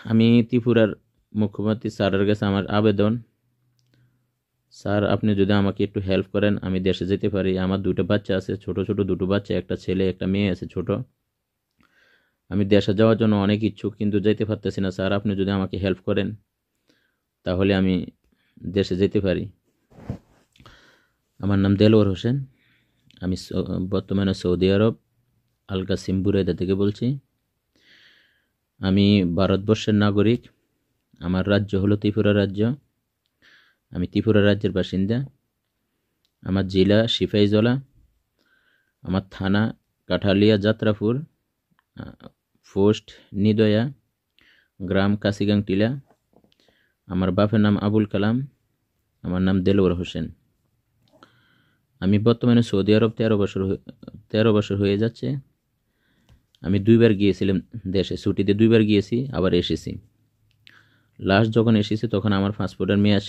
আমি ত্রিপুরার মুখ্যমন্ত্রী স্যারের কাছে আমার আবেদন, স্যার আপনি যদি আমাকে একটু হেল্প করেন আমি দেশে যেতে পারি। আমার দুটো বাচ্চা আছে, ছোট ছোট দুটো বাচ্চা, একটা ছেলে একটা মেয়ে আছে ছোট। আমি দেশে যাওয়ার জন্য অনেক ইচ্ছুক কিন্তু যেতে পারতেছি না। স্যার আপনি যদি আমাকে হেল্প করেন তাহলে আমি দেশে যেতে পারি। আমার নাম দেলোয়ার হোসেন। আমি বর্তমানে সৌদি আরব আল কাসিম বুরাইদা থেকে বলছি। আমি ভারতবর্ষের নাগরিক। আমার রাজ্য হলো ত্রিপুরা রাজ্য। আমি ত্রিপুরা রাজ্যের বাসিন্দা। আমার জেলা সিপাহীজলা, আমার থানা কাঠালিয়া যাত্রাপুর, পোস্ট নিদয়া, গ্রাম কাশিগাং টিলা। আমার বাপের নাম আবুল কালাম, আমার নাম দেলোয়ার হোসেন। আমি বর্তমানে সৌদি আরব 13 বছর হয়ে যাচ্ছে। আমি 2বার গিয়েছিলাম দেশে, ছুটিতে 2বার গিয়েছি, আবার এসেছি। লাস্ট যখন এসেছি তখন আমার পাসপোর্টের মেয়াদ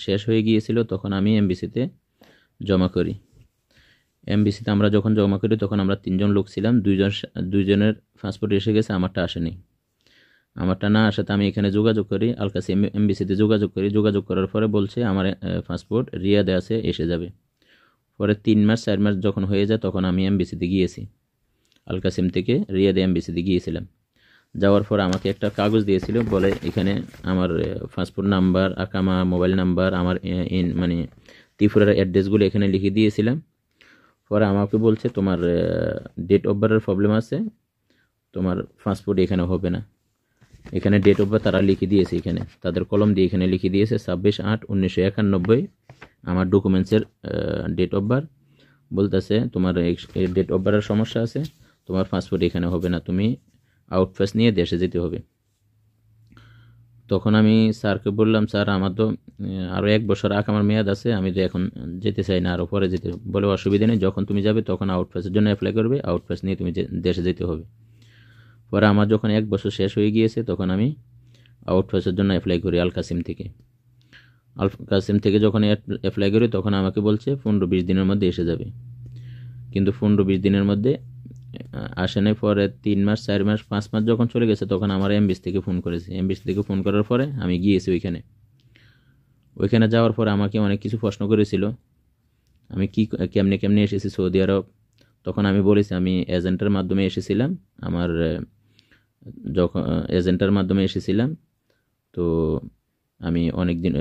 শেষ হয়ে গিয়েছিল। তখন আমি এমবিসিতে জমা করি। এমবিসিতে আমরা যখন জমা করি তখন আমরা 3 জন লোক ছিলাম। দুইজনের পাসপোর্ট এসে গেছে, আমারটা আসেনি। আমারটা না আসাতে আমি এখানে যোগাযোগ করি, আল কাসিম এমবিসিতে যোগাযোগ করি। যোগাযোগ করার পরে বলছে আমার পাসপোর্ট রিয়াদে আছে, এসে যাবে। পরে 3 মাস 4 মাস যখন হয়ে যায় তখন আমি এমবিসিতে গিয়েছি, আল কাসিম থেকে রিয়াদে এমবিসিতে গিয়েছিলাম। যাওয়ার পর আমাকে একটা কাগজ দিয়েছিল, বলে এখানে আমার পাসপোর্ট নাম্বার, আকামা, মোবাইল নাম্বার, আমার মানে ত্রিপুরার অ্যাড্রেসগুলো এখানে লিখে দিয়েছিলাম। পরে আমাকে বলছে তোমার ডেট অফ বার্থের প্রবলেম আছে, তোমার পাসপোর্ট এখানে হবে না। এখানে ডেট অফ বার্থ তারা লিখে দিয়েছে, এখানে তাদের কলম দিয়ে এখানে লিখে দিয়েছে 26/8/1991 আমার ডকুমেন্টসের ডেট অফ বার্থ। বলতেছে তোমার ডেট অফ বার্থের সমস্যা আছে, তোমার পাসপোর্ট এখানে হবে না, তুমি আউটপাস নিয়ে দেশে যেতে হবে। তখন আমি স্যারকে বললাম, স্যার আমার তো আরও 1 বছর আমার মেয়াদ আছে, আমি তো এখন যেতে চাই না, আরও পরে যেতে। বলে অসুবিধা নেই, যখন তুমি যাবে তখন আউটপাসের জন্য অ্যাপ্লাই করবে, আউটপাস নিয়ে তুমি দেশে যেতে হবে। পরে আমার যখন 1 বছর শেষ হয়ে গিয়েছে তখন আমি আউটপাসের জন্য অ্যাপ্লাই করি আল কাসিম থেকে যখন অ্যাপ্লাই করি তখন আমাকে বলছে 15-20 দিনের মধ্যে এসে যাবে, কিন্তু 15-20 দিনের মধ্যে আসে নাই। পরে 3 মাস 4 মাস 5 মাস যখন চলে গেছে তখন আমার এমবিসি থেকে ফোন করেছে। এমবিসি থেকে ফোন করার পরে আমি গিয়েছি ওইখানে যাওয়ার পরে আমাকে অনেক কিছু প্রশ্ন করেছিল, আমি কেমনে এসেছি সৌদি আরব। তখন আমি বলেছি আমি এজেন্টের মাধ্যমে এসেছিলাম। আমার যখন এজেন্টের মাধ্যমে এসেছিলাম তো আমি অনেক দিন,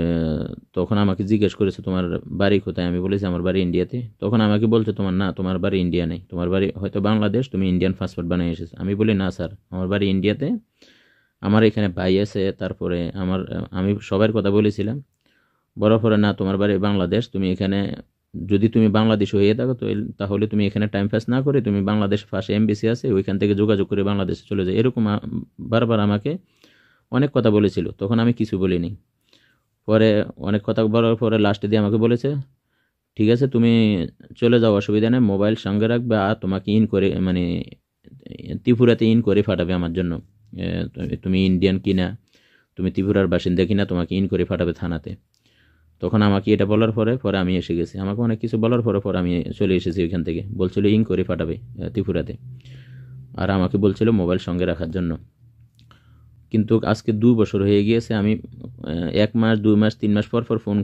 তখন আমাকে জিজ্ঞেস করেছে তোমার বাড়ি কোথায়। আমি বলেছি আমার বাড়ি ইন্ডিয়াতে। তখন আমাকে বলছে তোমার বাড়ি ইন্ডিয়া নেই, তোমার বাড়ি হয়তো বাংলাদেশ, তুমি ইন্ডিয়ান পাসপোর্ট বানিয়ে এসেছো। আমি বলি না স্যার, আমার বাড়ি ইন্ডিয়াতে, আমার এখানে ভাই আছে। তারপরে আমি সবার কথা বলেছিলাম। বলার পরে না, তোমার বাড়ি বাংলাদেশ, তুমি এখানে যদি তুমি বাংলাদেশ হয়ে থাকো তাহলে তুমি এখানে টাইম পাস না করে তুমি বাংলাদেশ পাশে এমবিসি আছে, ওইখান থেকে যোগাযোগ করে বাংলাদেশে চলে যায়। এরকম বারবার আমাকে অনেক কথা বলেছিল। তখন আমি কিছু বলিনি। পরে অনেক কথা বলার পরে লাস্টে দিয়ে আমাকে বলেছে ঠিক আছে তুমি চলে যাও, অসুবিধা নেই, মোবাইল সঙ্গে রাখবে আর তোমাকে করে মানে ত্রিপুরাতে করে পাঠাবে আমার জন্য। তুমি ইন্ডিয়ান কিনা, তুমি ত্রিপুরার বাসিন্দা কিনা, তোমাকে করে পাঠাবে থানাতে। তখন আমাকে এটা বলার পরে আমি এসে গেছি। আমাকে অনেক কিছু বলার পরে আমি চলে এসেছি ওইখান থেকে। বলছিল করে পাঠাবে ত্রিপুরাতে, আর আমাকে বলছিল মোবাইল সঙ্গে রাখার জন্য। কিন্তু আজকে 2 বছর হয়ে গিয়েছে। আমি 1 মাস 2 মাস 3 মাস পর ফোন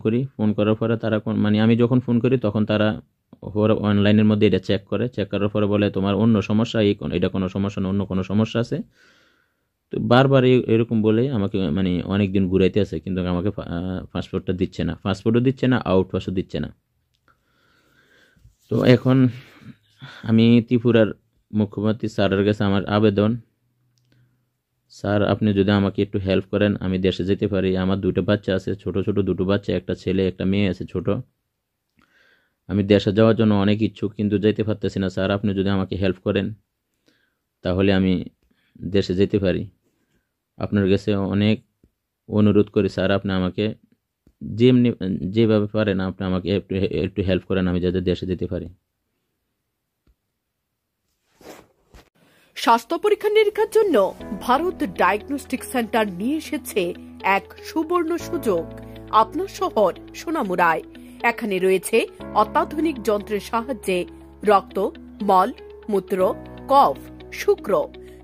করার পরে তারা মানে আমি যখন ফোন করি তখন তারা অনলাইনের মধ্যে এটা চেক করার পরে বলে তোমার অন্য সমস্যা, এটা কোনো সমস্যা না, অন্য কোনো সমস্যা আছে। তো বারবার এরকম বলে আমাকে মানে অনেক দিন ঘুরাইতে আছে, কিন্তু আমাকে পাসপোর্টটা দিচ্ছে না, পাসপোর্টও দিচ্ছে না, আউটপাসও দিচ্ছে না। তো এখন আমি ত্রিপুরার মুখ্যমন্ত্রী স্যারের কাছে আমার আবেদন, স্যার আপনি যদি আমাকে একটু হেল্প করেন আমি দেশে যেতে পারি। আমার 2টো বাচ্চা আছে, ছোট ছোট 2টো বাচ্চা, একটা ছেলে একটা মেয়ে আছে ছোট। আমি দেশে যাওয়ার জন্য অনেক ইচ্ছুক কিন্তু যেতে পারতেছি না। স্যার আপনি যদি আমাকে হেল্প করেন তাহলে আমি দেশে যেতে পারি। আপনার কাছে অনেক অনুরোধ করি স্যার, আপনি আমাকে যেভাবে পারেন আপনি আমাকে একটু হেল্প করেন, আমি যাতে দেশে যেতে পারি। স্বাস্থ্য পরীক্ষা নিরীক্ষার জন্য ভারত ডায়াগনস্টিক সেন্টার নিয়ে এসেছে এক সুবর্ণ সুযোগ আপনার শহর সোনামুড়ায়। এখানে রয়েছে অত্যাধুনিক যন্ত্রের সাহায্যে রক্ত, মল, মূত্র, কফ, শুক্র,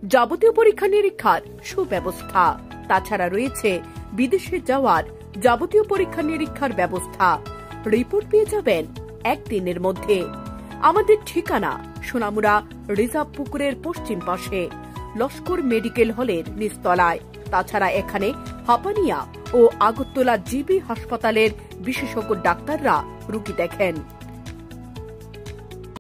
যাবতীয় পরীক্ষা নিরীক্ষার সুব্যবস্থা। তাছাড়া রয়েছে বিদেশে যাওয়ার যাবতীয় পরীক্ষা নিরীক্ষার ব্যবস্থা। রিপোর্ট পেয়ে যাবেন একদিনের মধ্যে। আমাদের ঠিকানা সোনামুড়া রিজার্ভ পুকুরের পশ্চিম পাশে, লস্কর মেডিকেল হলের নিচতলায়। তাছাড়া এখানে হাপানিয়া ও আগরতলা জিবি হাসপাতালের বিশেষজ্ঞ ডাক্তাররা রোগী দেখেন।